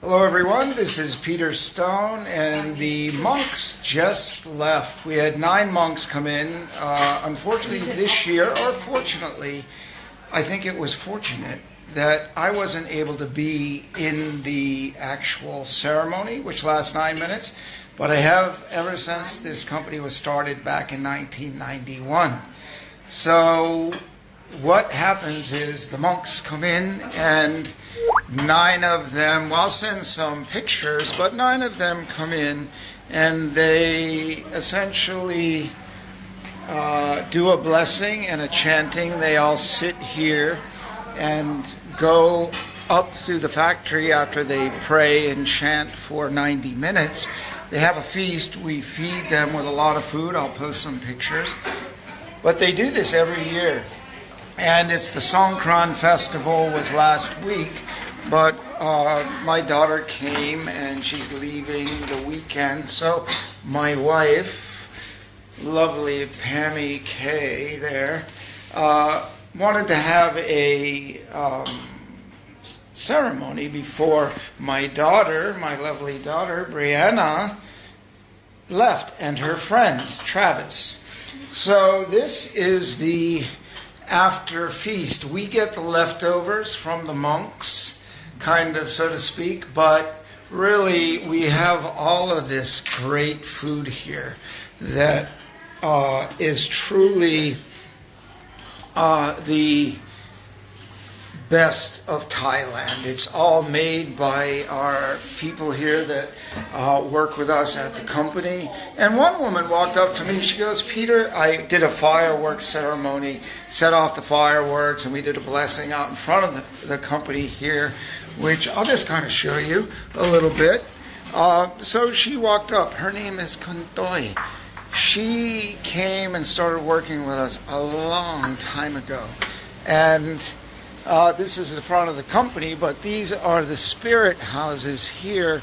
Hello everyone, this is Peter Stone, and the monks just left. We had 9 monks come in. Unfortunately this year, or fortunately, I think it was fortunate that I wasn't able to be in the actual ceremony, which lasts 9 minutes, but I have ever since this company was started back in 1991. So what happens is the monks come in, and 9 of them, well, I'll send some pictures, but 9 of them come in and they essentially do a blessing and a chanting. They all sit here and go up through the factory after they pray and chant for 90 minutes. They have a feast. We feed them with a lot of food. I'll post some pictures. But they do this every year. And it's the Songkran Festival was last week. But my daughter came and she's leaving the weekend. So my wife, lovely Pammy Kay there, wanted to have a ceremony before my daughter, my lovely daughter, Brianna, left, and her friend, Travis. So this is the after feast. We get the leftovers from the monks, kind of, so to speak, but really we have all of this great food here that is truly the best of Thailand. It's all made by our people here that work with us at the company. And one woman walked up to me, she goes, "Peter, I did a fireworks ceremony, set off the fireworks, and we did a blessing out in front of the company here," which I'll just kind of show you a little bit. So she walked up. Her name is Kuntoy. She came and started working with us a long time ago. And this is the front of the company, but these are the spirit houses here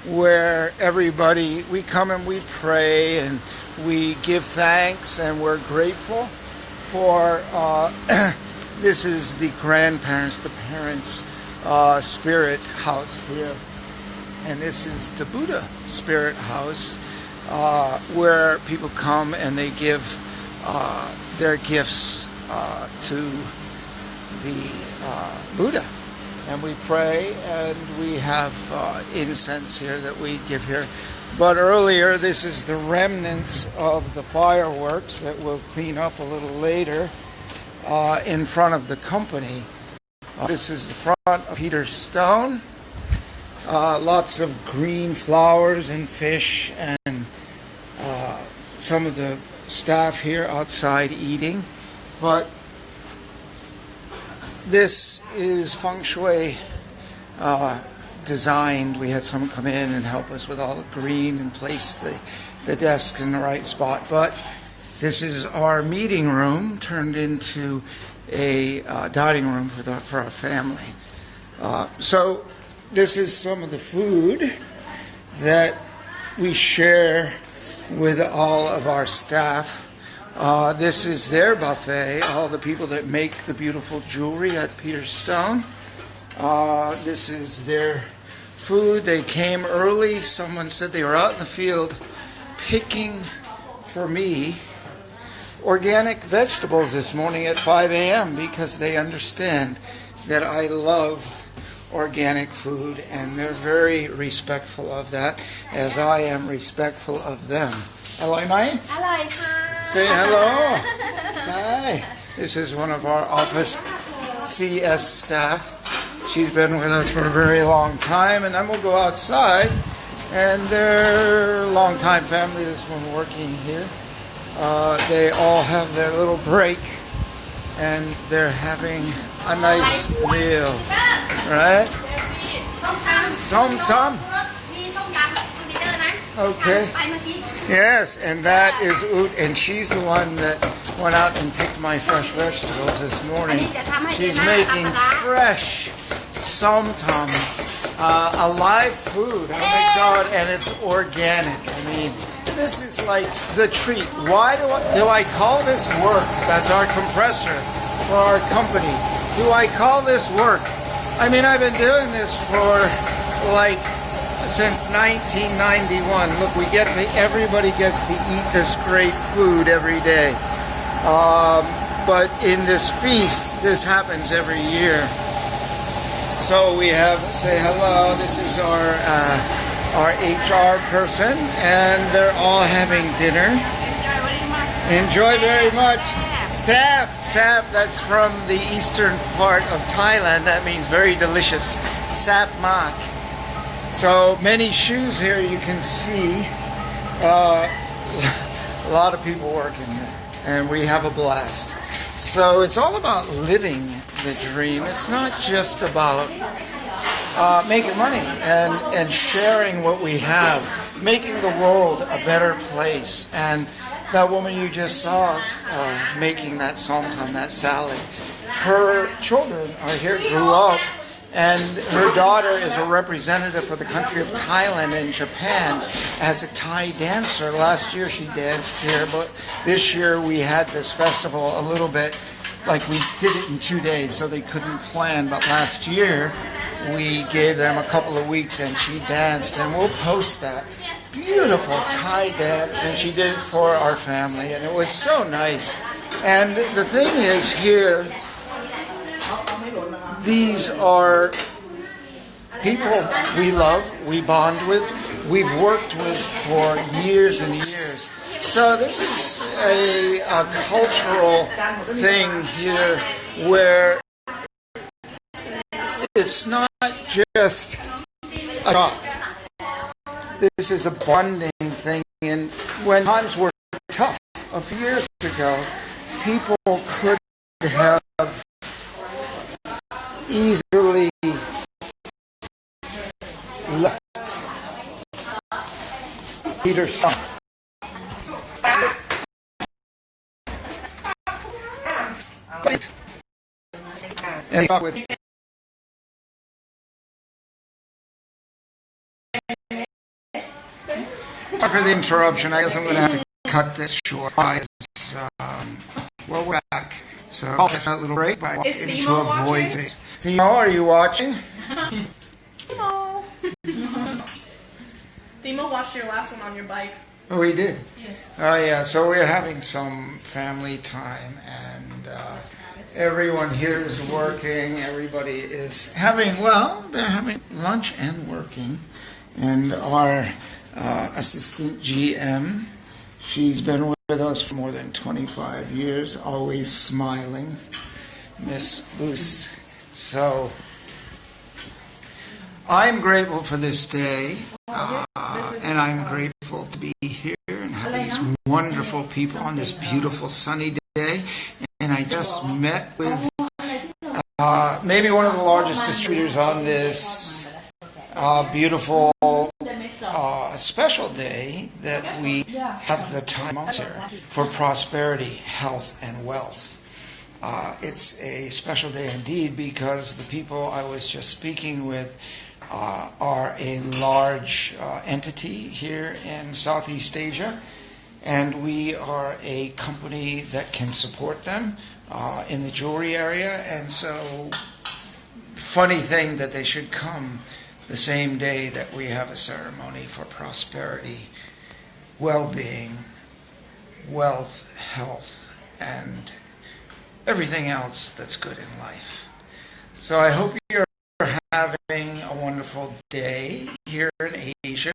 where everybody, we come and we pray and we give thanks and we're grateful for, this is the grandparents, the parents' spirit house here. And this is the Buddha spirit house where people come and they give their gifts to the Buddha, and we pray, and we have incense here that we give here. But earlier, this is the remnants of the fireworks that we'll clean up a little later in front of the company. This is the front of Peter Stone. Lots of green flowers and fish, and some of the staff here outside eating. But this is feng shui designed. We had someone come in and help us with all the green and place the desks in the right spot. But this is our meeting room turned into a dining room for our family. So this is some of the food that we share with all of our staff. This is their buffet, all the people that make the beautiful jewelry at Peter Stone. This is their food. They came early. Someone said they were out in the field picking for me organic vegetables this morning at 5 a.m. because they understand that I love organic food, and they're very respectful of that, as I am respectful of them. Hello, Mai? Hello. Say hello. Hi. This is one of our office CS staff. She's been with us for a very long time, and then we'll go outside, and they're a long-time family that's been working here. They all have their little break, and they're having a nice meal, right? Tom. Okay. Yes, and that is Oot, and she's the one that went out and picked my fresh vegetables this morning. She's making fresh somtam, a live food. Oh my God, and it's organic. I mean, this is like the treat. Why do I call this work? That's our compressor for our company. Do I call this work? I mean, I've been doing this for like since 1991. Look, everybody gets to eat this great food every day. But in this feast, this happens every year. So we say hello. This is our HR person, and they're all having dinner. Enjoy very much. Sap, that's from the eastern part of Thailand. That means very delicious. Sap mak. So many shoes here you can see. A lot of people working here, and we have a blast. So it's all about living the dream. It's not just about making money and sharing what we have, making the world a better place. And that woman you just saw making that Songkran, that salad, her children are here, grew up, and her daughter is a representative for the country of Thailand and Japan as a Thai dancer. Last year she danced here, but this year we had this festival a little bit like we did it in 2 days, so they couldn't plan. But last year we gave them a couple of weeks and she danced, and we'll post that. Beautiful Thai dance, and she did it for our family, and it was so nice. And the thing is here, these are people we love, we bond with, we've worked with for years and years. So this is a cultural thing here where it's not just a job. This is a bonding thing. And when times were tough a few years ago, people could have easily left either side. And talk with sorry for the interruption. I guess I'm going to have to cut this short. Well, we're back. So I'll take a little break by walking to avoid it. Theo, are you watching? Theo. Theo watched your last one on your bike. Oh, he did? Yes. Oh, yeah. So we're having some family time, and everyone here is working. Everybody is they're having lunch and working. And our assistant GM, she's been with us for more than 25 years, always smiling, Miss Boos. So I'm grateful for this day, and I'm grateful to be here and have these wonderful people on this beautiful sunny day. And I just met with maybe one of the largest distributors on this beautiful special day that we have the time for prosperity, health, and wealth. It's a special day indeed because the people I was just speaking with are a large entity here in Southeast Asia, and we are a company that can support them in the jewelry area. And so, funny thing that they should come the same day that we have a ceremony for prosperity, well-being, wealth, health, and everything else that's good in life. So I hope you're having a wonderful day here in Asia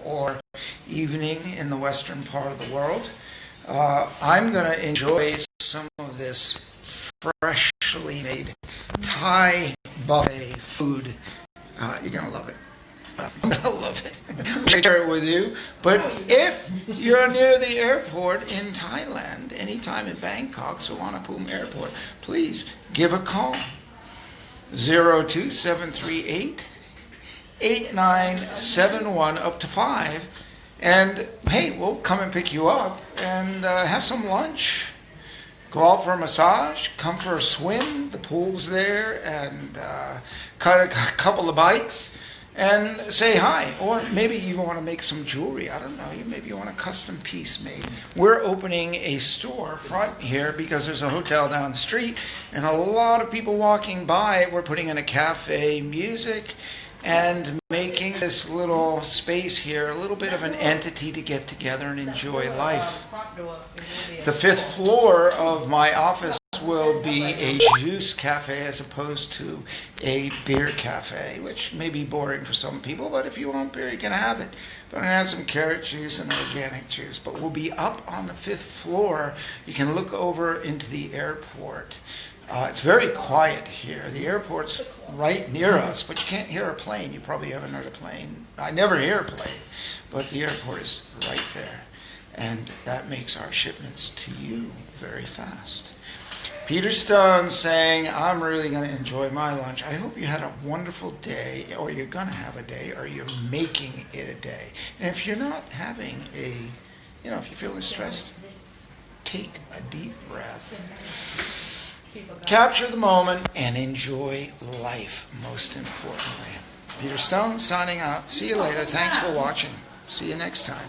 or evening in the western part of the world. I'm going to enjoy some of this freshly made Thai buffet food. You're going to love it. I'm going to love it. I'll share it with you. But if you're near the airport in Thailand, anytime in Bangkok, Suvarnabhumi Airport, please give a call. 02738 8971 up to 5. And hey, we'll come and pick you up and have some lunch. Go out for a massage, come for a swim, the pool's there, and cut a couple of bikes and say hi. Or maybe you want to make some jewelry. I don't know. Maybe you want a custom piece made. We're opening a store front here because there's a hotel down the street and a lot of people walking by. We're putting in a cafe, music, and making this little space here a little bit of an entity to get together and enjoy life. The fifth floor of my office will be a juice cafe as opposed to a beer cafe, which may be boring for some people, but if you want beer, you can have it. But I'm going to have some carrot juice and organic juice. But we'll be up on the fifth floor. You can look over into the airport. It's very quiet here. The airport's right near us, but you can't hear a plane. You probably haven't heard a plane. I never hear a plane, but the airport is right there. And that makes our shipments to you very fast. Peter Stone saying, I'm really going to enjoy my lunch. I hope you had a wonderful day, or you're going to have a day, or you're making it a day. And if you're not having if you're feeling stressed, take a deep breath. Capture the moment and enjoy life, most importantly. Peter Stone signing out. See you later. Thanks for watching. See you next time.